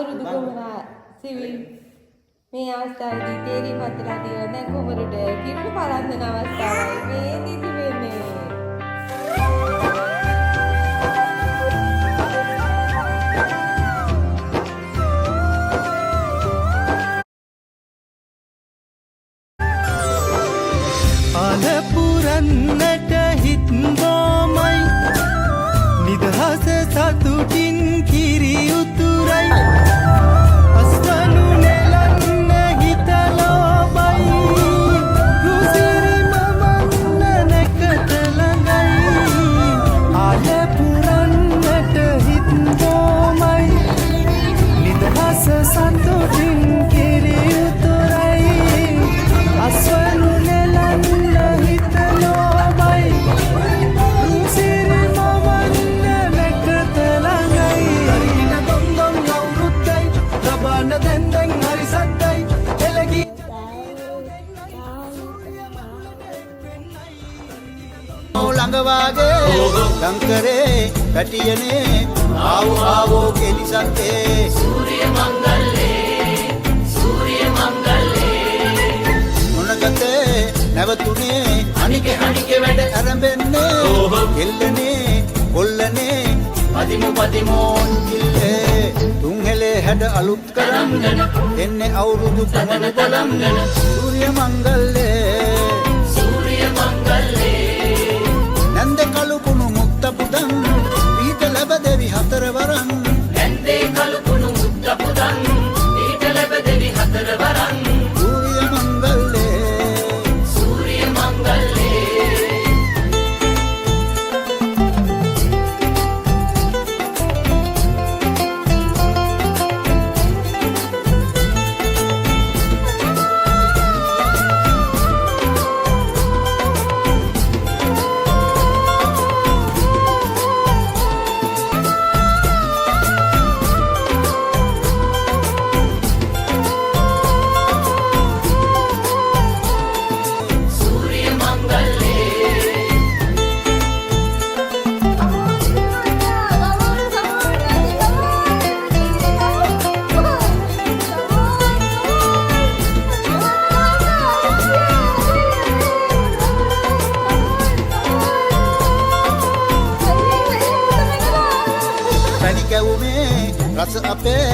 අවුරුදු කොමරා සිවිල් මේ අවස්ථාවේදී තේරීමත් වෙලා තියෙනවා. දැන් කුමරුට කිරුළු පරන්දන අවස්ථාවයි මේ දිදි වෙන්නේ. අලපුරන්නට හිත් බොමයි නිදහස සතුටින් කිරි උතුරයි අස්වනු නෙලන්න හිතලෝබයි රුසිරි මමන්න නැකට ළඟයි අලපුරන්නට හිත් බොමයි නිදහස සතුටින් කිරි උතුරයි අස්වනු ළඟවාගේ ලංකරේ පැටියනේ ආවෝ ආවෝ කෙලිසත්තේ සූර්ය මංගල්ලේ මොනගතේ නැවතුනේ අනිකේ වැඩ ආරම්භෙන්නේ කෙල්ලනේ කොල්ලනේ පදිමෝන් කිල්ලේ තුන්හෙලේ හැඩ අලුත් කරන් එන්නේ අවුරුදු පමණ බලන් සූර්ය මංගල්ලේ නැන්දේ කලුකුණු මුක්ත පුදන් ඊට ලැබ දෙවි හතරවරන් නැන්දේ කලුකුණු මුක්ත පුදන් ඊට ලැබ දෙවි හතරවරන් සූර්ය මංගල්ලේ රස අපේ